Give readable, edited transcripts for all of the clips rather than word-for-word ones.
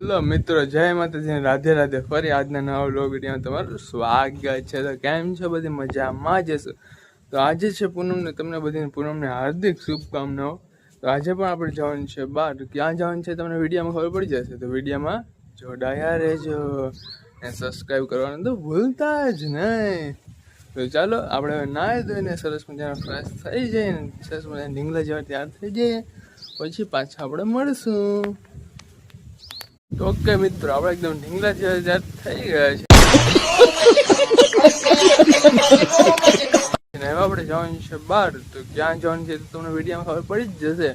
Hello મિત્રો, જય માતાજી, રાધે રાધે. ફરી આજના નવા વ્લોગ વિડીયોમાં તમારું સ્વાગત છે. તો કેમ છો? બધી મજામાં જ હશો. તો આજે છે પૂનમને, તમને બધી પૂનમને હાર્દિક શુભકામનાઓ. તો આજે પણ આપણે જવાનું છે બહાર. ક્યાં જવાનું છે તમને વિડીયોમાં ખબર પડી જશે. તો વિડીયોમાં જોડાયા રહેજો ને સબસ્ક્રાઈબ કરવાનું તો ભૂલતા જ નહીં. તો ચાલો આપણે નાહી ધોઈને સરસ મજાના ફ્રેશ થઈ જઈએ ને સરસ મજાના ઢીંગલા જેવા તૈયાર થઈ જઈએ, પછી પાછા આપણે મળશું. ઓકે મિત્રો, આપણે એકદમ ઢીંગલા જેવા તૈયાર થઈ ગયા છે. હવે આપણે જવાનું છે બહાર. તો ક્યાં જવાનું છે તો તમને વિડીયોમાં ખબર પડી જ જશે.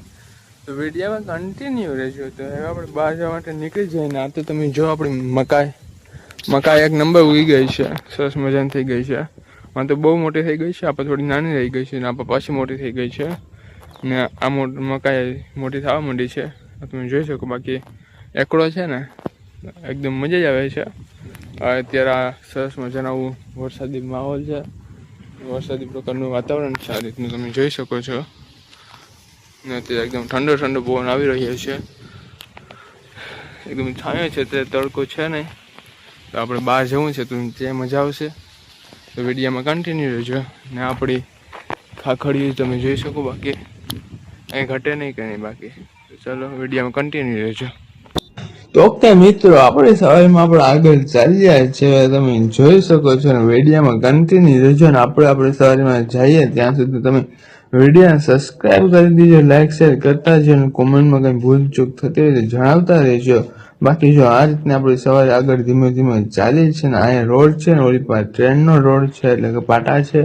તો વિડીયોમાં કન્ટિન્યુ રહેજો. તો હવે આપણે બહાર જવા માટે નીકળી જઈએ ને આ તો તમે જો આપણી મકાઈ એક નંબર ઉગી ગઈ છે, સરસ મજાની થઈ ગઈ છે. આ તો બહુ મોટી થઈ ગઈ છે, આપણે થોડી નાની રહી ગઈ છે ને આપણે પાછી મોટી થઈ ગઈ છે ને આ મકાઈ મોટી થવા માંડી છે, તમે જોઈ શકો. બાકી એકડો છે ને એકદમ મજા જ આવે છે. અત્યારે આ સરસ મજાનું વરસાદી માહોલ છે, વરસાદી પ્રકારનું વાતાવરણ છે, આ રીતનું તમે જોઈ શકો છો. ને અત્યારે એકદમ ઠંડો ઠંડો પવન આવી રહ્યો છે, એકદમ છાંયો છે, તે તડકો છે નહીં. તો આપણે બહાર જવું છે તો જે મજા આવશે. તો વિડીયોમાં કન્ટિન્યુ રહેજો ને આપણી ખાખડીઓ તમે જોઈ શકો. બાકી અહીં ઘટે નહીં કંઈ બાકી. તો ચાલો વિડીયોમાં કન્ટિન્યુ રહેજો. તો ઓકે મિત્રો, આપણે સવારમાં આપણે આગળ ચાલ્યા છે, તમે જોઈ શકો છો ને વિડીયોમાં કન્ટિન્યુ રહેજો. ને આપણે સવારમાં જઈએ ત્યાં સુધી તમે વિડીયોને સબસ્ક્રાઈબ કરી દીજો, લાઈક શેર કરતા રહેજો અને કોમેન્ટમાં કંઈ ભૂલચૂક થતી હોય તો જણાવતા રહેજો. બાકી જો આ રીતના આપણે સવારે આગળ ધીમે ધીમે ચાલીએ છીએ ને અહીંયા રોડ છે ને ઓલી પાસે ટ્રેનનો રોડ છે એટલે કે પાટા છે.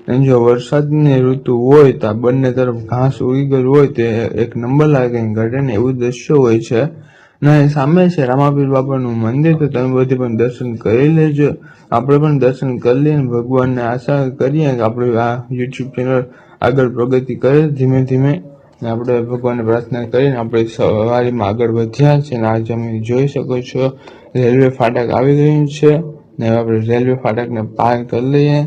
અને જો વરસાદની ઋતુ હોય તો આ બંને તરફ ઘાસ ઉગી ગયું હોય તો એક નંબર લાગે ઘટે ને એવું દ્રશ્ય હોય છે. ને સામે છે રામાપીર બાપાનું મંદિર, તો તમે બધી પણ દર્શન કરી લેજો. આપણે પણ દર્શન કરી લઈએ ને ભગવાનને આશા કરીએ કે આપણે આ યુટ્યુબ ચેનલ આગળ પ્રગતિ કરે ધીમે ધીમે. ને આપણે ભગવાનને પ્રાર્થના કરીને આપણે સવારીમાં આગળ વધ્યા છે. ને આજે તમે જોઈ શકો છો રેલવે ફાટક આવી ગયું છે ને હવે આપણે રેલવે ફાટકને પાર કરી લઈએ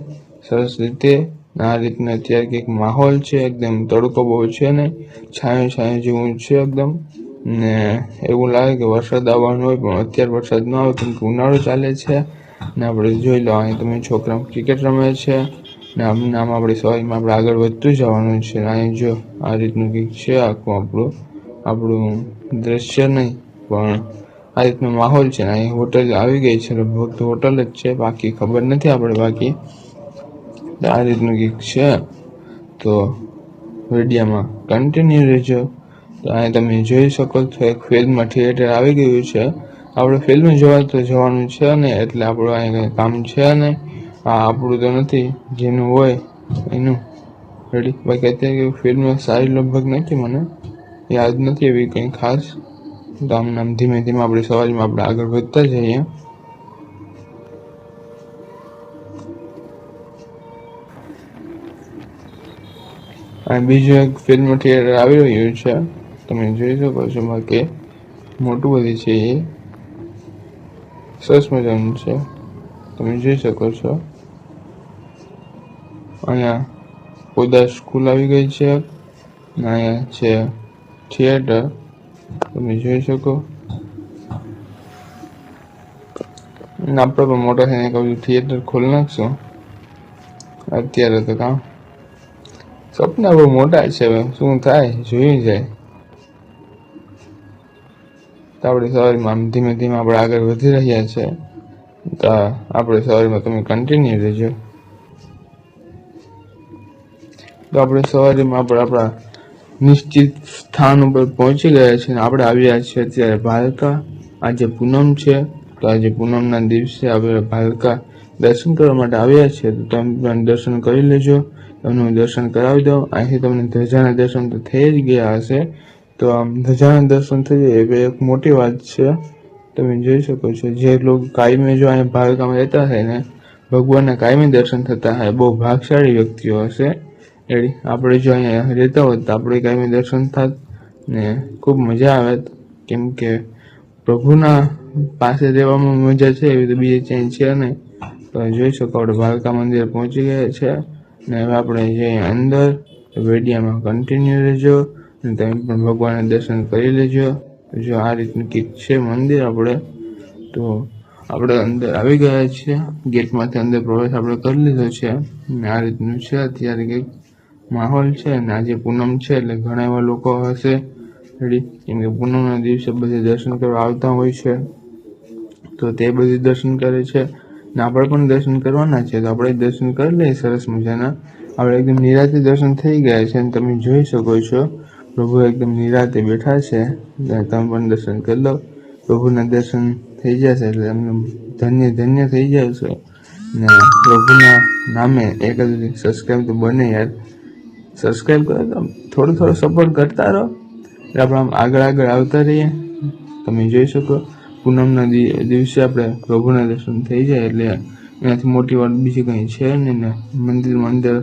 સરસ રીતે. આ રીતના અત્યારે કંઈક માહોલ છે, એકદમ તડકો બહુ છે ને છાંયો જેવું છે એકદમ. ને એવું લાગે કે વરસાદ આવવાનો હોય પણ અત્યારે વરસાદ ન આવે કેમ કે ઉનાળો ચાલે છે. ને આપણે જોઈ લો અહીં તમે છોકરા ક્રિકેટ રમે છે ને આમ આપણી સવારીમાં આપણે આગળ વધતું જવાનું છે. અહીં જો આ રીતનું કંઈક છે આખું આપણું દ્રશ્ય નહીં પણ આ રીતનો માહોલ છે. અહીં હોટલ આવી ગઈ છે, લગભગ તો હોટલ જ છે, બાકી ખબર નથી આપણે. બાકી આ રીતનું કંઈક છે. તો વિડીયોમાં કન્ટિન્યુ રહેજો. તો અહીં તમે જોઈ શકો છો એક ફિલ્મ થિયેટર આવી ગયું છે. આપણે ફિલ્મ જોવા તો જવાનું છે ને એટલે આપણું અહીં કંઈ કામ છે ને આ આપણું તો નથી, જેનું હોય એનું રેડી. બાકી અત્યારે ફિલ્મ સારી લગભગ નથી, મને યાદ નથી એવી કંઈ ખાસ. તો આમ ધીમે ધીમે આપણી સવારીમાં આપણે આગળ વધતા જઈએ. અને બીજું એક ફિલ્મ થિયેટર આવી રહ્યું છે, તમે જોઈ શકો છો. બાકી મોટું બધી છે, એ સરસ મજાનું છે, તમે જોઈ શકો છો. અહીંયા પોદા સ્કૂલ આવી ગઈ છે અને અહીંયા છે થિયેટર, તમે જોઈ શકો. આપણે પણ મોટા થઈને કહ્યું થિયેટર ખોલી નાખશું. અત્યારે તો કામ સપના બહુ મોટા છે, હવે શું થાય જોયું જાય. તો આપણી સવારીમાં આમ ધીમે ધીમે આપણે આગળ વધી રહ્યા છે. તો આપણે સવારીમાં તમે કન્ટિન્યુ રહેજો. તો આપણે સવારીમાં આપણે આપણા નિશ્ચિત સ્થાન ઉપર પહોંચી ગયા છે. આપણે આવ્યા છીએ અત્યારે ભાલકા. આજે પૂનમ છે, તો આજે પૂનમના દિવસે આપણે ભાલકા દર્શન કરવા માટે આવ્યા છીએ. તો તમે પણ દર્શન કરી લેજો, તમને હું દર્શન કરાવી દઉં. અહીંથી તમને ધજાના દર્શન તો થઈ જ ગયા હશે. તો આમ ધજાના દર્શન થઈ જાય એ એક મોટી વાત છે, તમે જોઈ શકો છો. જે લોકો કાયમી જો અહીંયા ભાલકામાં રહેતા હોય ને ભગવાનના કાયમી દર્શન થતા હોય બહુ ભાગશાળી વ્યક્તિઓ હશે. એડી આપણે જો અહીંયા રહેતા હોત તો આપણે કાયમી દર્શન થાત ને ખૂબ મજા આવે, કેમ કે પ્રભુના પાસે રહેવામાં મજા છે એવી તો બીજે ક્યાંય છે નહીં. તો જોઈ શકો આપણે ભાલકા મંદિર પહોંચી ગયા છે ને હવે આપણે જઈએ અંદર. વિડીયોમાં કન્ટિન્યુ રહેજો અને તમે પણ ભગવાનના દર્શન કરી લેજો. જો આ રીતનું કંઈક છે મંદિર. આપણે તો આપણે અંદર આવી ગયા છીએ, ગેટમાંથી અંદર પ્રવેશ આપણે કરી લીધો છે. અને આ રીતનું છે અત્યારે કંઈક માહોલ છે. અને આજે પૂનમ છે એટલે ઘણા એવા લોકો હશે રેડી, કેમ કે પૂનમના દિવસે બધે દર્શન કરવા આવતા હોય છે, તો તે બધી દર્શન કરે છે. ને આપણે પણ દર્શન કરવાના છે, તો આપણે દર્શન કરી લઈએ સરસ મજાના. આપણે એકદમ નિરાતે દર્શન થઈ ગયા છે અને તમે જોઈ શકો છો પ્રભુ એકદમ નિરાતે બેઠા છે. તમે પણ દર્શન કરી લો. પ્રભુના દર્શન થઈ જશે એટલે એમને ધન્ય ધન્ય થઈ જશે. ને પ્રભુના નામે એક જ સબસ્ક્રાઈબ તો બને યાર, સબસ્ક્રાઈબ કરો તો થોડો સપોર્ટ કરતા રહો એટલે આપણે આમ આગળ આવતા રહીએ. તમે જોઈ શકો પૂનમના દિવસે આપણે પ્રભુના દર્શન થઈ જાય એટલે એનાથી મોટી વાત બીજી કંઈ છે નહીં. ને મંદિરમાં અંદર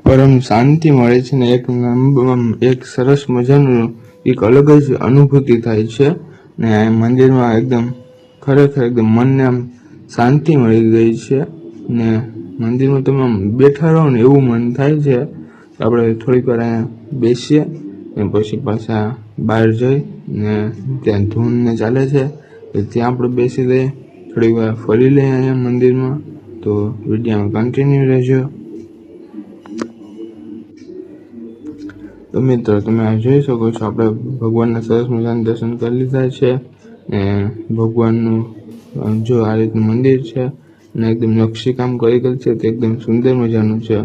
પરમ શાંતિ મળે છે ને એક સરસ મજાનું એક અલગ જ અનુભૂતિ થાય છે. ને આ મંદિરમાં એકદમ ખરેખર એકદમ મનને આમ શાંતિ મળી ગઈ છે. ને મંદિરમાં તમે આમ બેઠા રહો ને એવું મન થાય છે. આપણે થોડીક વાર અહીંયા બેસીએ ને પછી પાછા બહાર જઈ ને ત્યાં ધૂન ને ચાલે છે તો ત્યાં આપણે બેસી લઈએ, થોડીક વાર ફરી લઈએ અહીંયા મંદિરમાં. તો વિડીયોમાં કન્ટિન્યુ રહેજો. તો મિત્રો તમે આ જોઈ શકો છો આપણે ભગવાનના સરસ મજાના દર્શન કરી લીધા છે. ને ભગવાનનું જો આ રીતનું મંદિર છે અને એકદમ નકશીકામ કરેલ છે, તે એકદમ સુંદર મજાનું છે,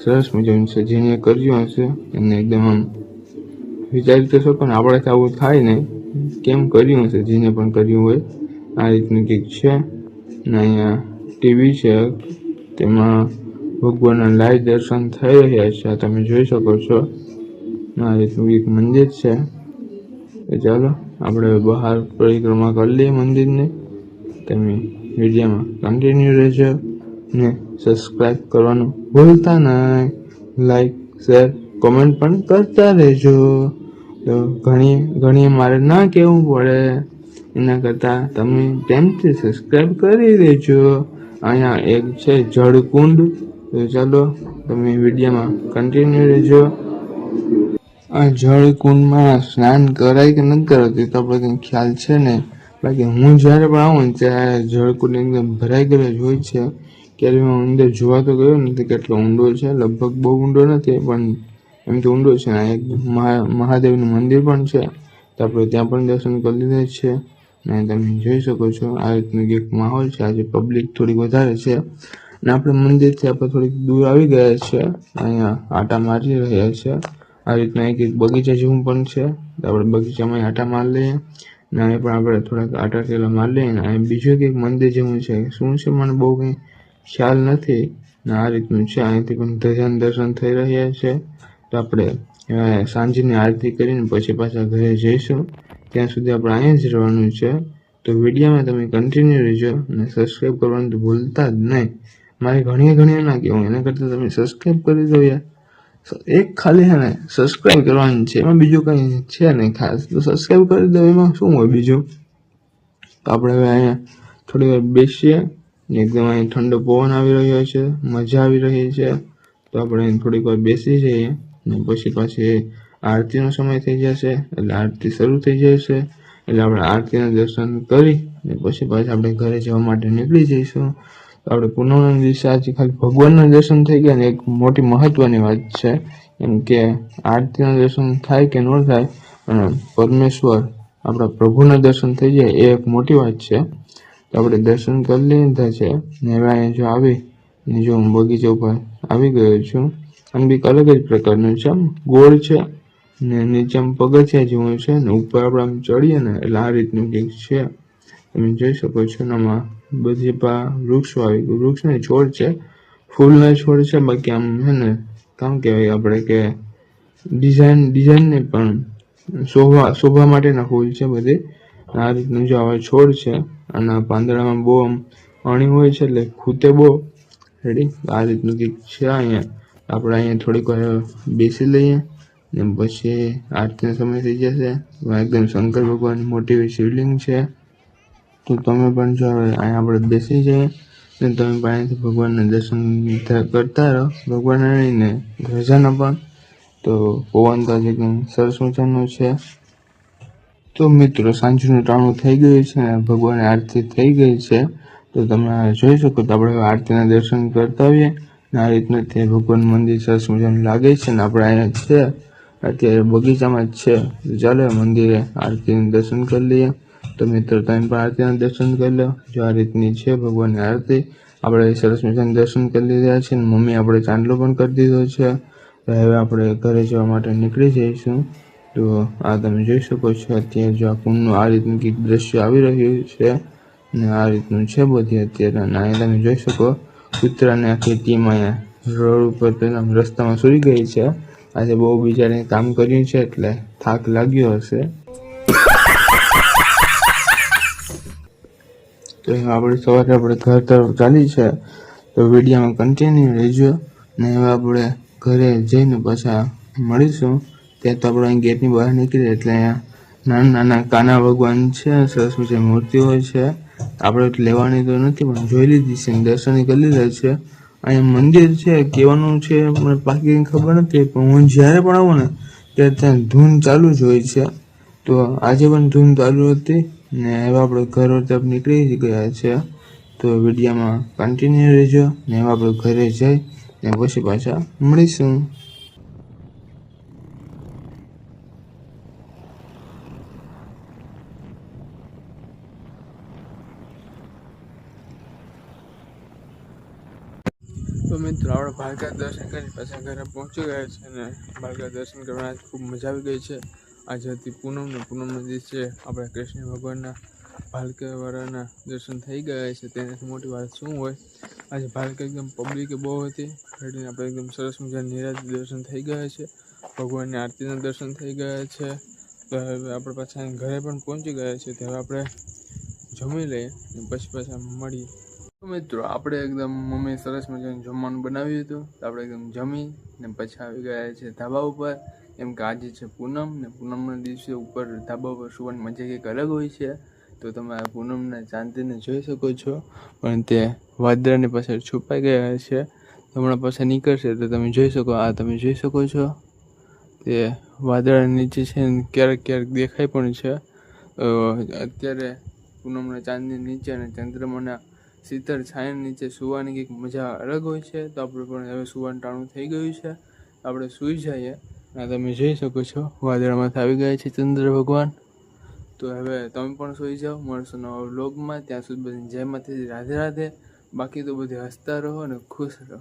સરસ મજાનું છે. જેને કર્યું હશે એને એકદમ આમ વિચારી તો શકો ને આપણે આવું થાય ને, કેમ કર્યું હશે જેને પણ કર્યું હોય. આ રીતનું કંઈક છે. ને અહીંયા ટીવી છે, તેમાં ભગવાનના લાઈવ દર્શન થઈ રહ્યા છે, તમે જોઈ શકો છો. આ રીતનું એક મંદિર છે. તો ચાલો આપણે બહાર પરિક્રમા કરી લઈએ મંદિરની. તમે વિડીયોમાં કન્ટિન્યુ રહેજો ને સબસ્ક્રાઈબ કરવાનું ભૂલતા નહીં. લાઈક શેર કોમેન્ટ પણ કરતા રહેજો. તો ઘણી મારે ના કહેવું પડે, એના કરતાં તમે પ્રેમથી સબસ્ક્રાઈબ કરી દેજો. અહીંયા એક છે જળકુંડ. તો ચાલો તમે વિડીયોમાં કન્ટિન્યુ રહેજો. આ જળકુંડમાં સ્નાન કરાય કે નથી કરાતું તો આપણે કંઈ ખ્યાલ છે ને. બાકી હું જ્યારે પણ આવું ને ત્યારે જળકુંડ એકદમ ભરાઈ ગયેલો જ હોય છે. ક્યારે હું અંદર જોવા તો ગયો નથી કેટલો ઊંડો છે, લગભગ બહુ ઊંડો નથી પણ એમ તો ઊંડો છે. એક મહાદેવનું મંદિર પણ છે, તો આપણે ત્યાં પણ દર્શન કરી લીધા છે. ને તમે જોઈ શકો છો આ રીતનું એક માહોલ છે. આજે પબ્લિક થોડીક વધારે છે ને આપણે મંદિરથી આપણે થોડીક દૂર આવી ગયા છે. અહીંયા આટા મારી રહ્યા છે. આ રીતના એક બગીચા જેવું પણ છે, તો આપણે બગીચામાં આટા મારી લઈએ ને અહીં પણ આપણે થોડાક આટા ટેલા મારી લઈએ. ને અહીં બીજું કંઈક મંદિર જેવું છે, શું છે મને બહુ કંઈ ખ્યાલ નથી. ને આ રીતનું છે. અહીંથી પણ ધજાન દર્શન થઈ રહ્યા છે. તો આપણે સાંજની આરતી કરીને પછી પાછા ઘરે જઈશું. ત્યાં સુધી આપણે અહીંયા જ રહેવાનું છે. તો વિડીયોમાં તમે કન્ટિન્યુ રહેજો અને સબસ્ક્રાઈબ કરવાનું તો ભૂલતા જ નહીં. મારે ઘણી ના કહેવું, એના કરતાં તમે સબસ્ક્રાઈબ કરી દો યાર. એક ખાલી છે ને સબસ્ક્રાઈબ કરવાનું છે, એમાં બીજું કંઈ છે નહીં ખાસ. તો સબસ્ક્રાઈબ કરી દો, એમાં શું હોય બીજું. તો આપણે હવે અહીંયા થોડી વાર બેસીએ. એકદમ અહીં ઠંડો પવન આવી રહ્યો છે, મજા આવી રહી છે. તો આપણે થોડીક વાર બેસી જઈએ ને પછી પાછી આરતીનો સમય થઈ જશે એટલે આરતી શરૂ થઈ જશે. એટલે આપણે આરતીના દર્શન કરી ને પછી પાછા આપણે ઘરે જવા માટે નીકળી જઈશું. તો આપણે પૂનમના દિવસે આજે ખાલી ભગવાનના દર્શન થઈ ગયા ને એક મોટી મહત્વની વાત છે, એમ કે આરતીના દર્શન થાય કે ન થાય અને પરમેશ્વર આપણા પ્રભુના દર્શન થઈ જાય એ એક મોટી વાત છે. તો આપણે દર્શન કરી લીધા છે ને હવે અહીંયા જો આવી ને જો હું બગીચા ઉપર આવી ગયો છું. અને બીક અલગ જ પ્રકારનું છે, આમ ગોળ છે ને નીચે આમ પગથિયા જેવું છે ને ઉપર આપણે આમ ચડીએ ને એટલે આ રીતનું કંઈક છે. તમે જોઈ શકો છો. આમાં બધી વૃક્ષો આવી ગયું, વૃક્ષ ને છોડ છે, ફૂલના છોડ છે. બાકી આમ છે ને કામ કહેવાય આપણે કે ડિઝાઇન ને પણ શોભા માટેના ફૂલ છે બધે. આ રીતનું જો આવા છોડ છે અને પાંદડામાં બહુ આમ અણી હોય છે એટલે ખૂતે બહુ રેડી. આ રીતનું કંઈક છે. અહીંયા આપણે અહીંયા થોડીક વાર બેસી લઈએ ને પછી આરતીનો સમય થઈ જશે. એકદમ શંકર ભગવાનની મોટી એવી શિવલિંગ છે. તો તમે પણ જો હવે અહીંયા આપણે બેસી જઈએ ને તમે પણ અહીંયાથી ભગવાનના દર્શન કરતા રહો. ભગવાનના નહીં ને ધજાના પણ. તો પવન તો એકદમ સરસ મજાનો છે. તો મિત્રો સાંજનું ટાણું થઈ ગયું છે અને ભગવાનની આરતી થઈ ગઈ છે. તો તમે જોઈ શકો તો આપણે આરતીના દર્શન કરતા આવીએ. આ રીતના તે ભગવાન મંદિર સરસ મજાનું લાગે છે ને આપણે અહીંયા છે અત્યારે બગીચામાં જ છે. તો ચાલો મંદિરે આરતીનું દર્શન કરી લઈએ. તો મિત્રો તમે પણ આરતીના દર્શન કરી લો. જો આ રીતની છે ભગવાનની આરતી. આપણે સરસ મજાનું દર્શન કરી લીધા છે. મમ્મી આપણે ચાંદલો પણ કરી દીધો છે. હવે આપણે ઘરે જવા માટે નીકળી જઈશું. તો આ તમે જોઈ શકો છો અત્યારે જો આ કુંડનું આ રીતનું કંઈક દ્રશ્ય આવી રહ્યું છે ને આ રીતનું છે બધી અત્યારે. અને અહીંયા તમે જોઈ શકો કૂતરાને આખી ટીમ અહીંયા રોડ ઉપર પેલા રસ્તામાં સૂઈ ગઈ છે. આજે બહુ બિચારીને કામ કર્યું છે એટલે થાક લાગ્યો હશે. તો આપણે સવારે આપણે ઘર તરફ ચાલી છે. તો વિડીયોમાં કન્ટિન્યુ રહેજો ને હવે આપણે ઘરે જઈને પાછા મળીશું. ત્યાં તો આપણે અહીં ગેટની બહાર નીકળીએ એટલે અહીંયા નાના નાના કાના ભગવાન છે. સરસ મજાની મૂર્તિઓ છે. આપણે લેવાની તો નથી પણ જોઈ લીધી છે, દર્શન કરી લીધા છે. અહીંયા મંદિર છે કહેવાનું છે મને પાકી ખબર નથી પણ હું જ્યારે પણ આવું ને ત્યારે ત્યાં ધૂન ચાલુ જ હોય છે. તો આજે પણ ધૂન ચાલુ હતી ને હવે આપણે ઘર તરફ નીકળી ગયા છે. તો વિડીયોમાં કન્ટિન્યુ રહેજો ને હવે આપણે ઘરે જઈ ને પછી પાછા મળીશું. તો મિત્રો આપણે ભાલકા દર્શન કરી પાછા ઘરે પહોંચી ગયા છે અને ભાલકા દર્શન કરવાની આજ ખૂબ મજા આવી ગઈ છે. આજે હતી પૂનમ ને પૂનમના દિવસે આપણે કૃષ્ણ ભગવાનના ભાલકાવાળાના દર્શન થઈ ગયા છે. તેનાથી મોટી વાત શું હોય. આજે ભાલકા એકદમ પબ્લિક બહુ હતી એટલે આપણે એકદમ સરસ મજાના નિરાંત દર્શન થઈ ગયા છે. ભગવાનની આરતીના દર્શન થઈ ગયા છે. તો હવે આપણે પાછા ઘરે પણ પહોંચી ગયા છે. તો હવે આપણે જમી લઈએ અને પછી પાછા મળીએ. તો મિત્રો આપણે એકદમ મમ્મી સરસ મજાનું જમવાનું બનાવ્યું હતું. તો આપણે એકદમ જમી ને પછી આવી ગયા છે ધાબા ઉપર. એમ કે આજે છે પૂનમ ને પૂનમના દિવસે ઉપર ધાબા ઉપર સુવાની મજા કંઈક અલગ હોય છે. તો તમે આ પૂનમના ચાંદને જોઈ શકો છો પણ તે વાદળાની પાછળ છુપાઈ ગયા છે. હમણાં પાછા નીકળશે તો તમે જોઈ શકો. આ તમે જોઈ શકો છો તે વાદળાની નીચે છે ને ક્યારેક ક્યારેક દેખાય પણ છે. અત્યારે પૂનમના ચાંદની નીચે અને ચંદ્રમાના શીતળ છાયા નીચે સુવાની કંઈક મજા અલગ હોય છે. તો આપણે પણ હવે સુવાનું ટાણું થઈ ગયું છે. આપણે સૂઈ જઈએ. આ તમે જોઈ શકો છો વાદળામાંથી આવી ગયા છે ચંદ્ર ભગવાન. તો હવે તમે પણ સૂઈ જાઓ. મળશું નવા વ્લોગમાં. ત્યાં સુધી બધી જય માતાજી, રાધે રાધે. બાકી તો બધી હસતા રહો અને ખુશ રહો.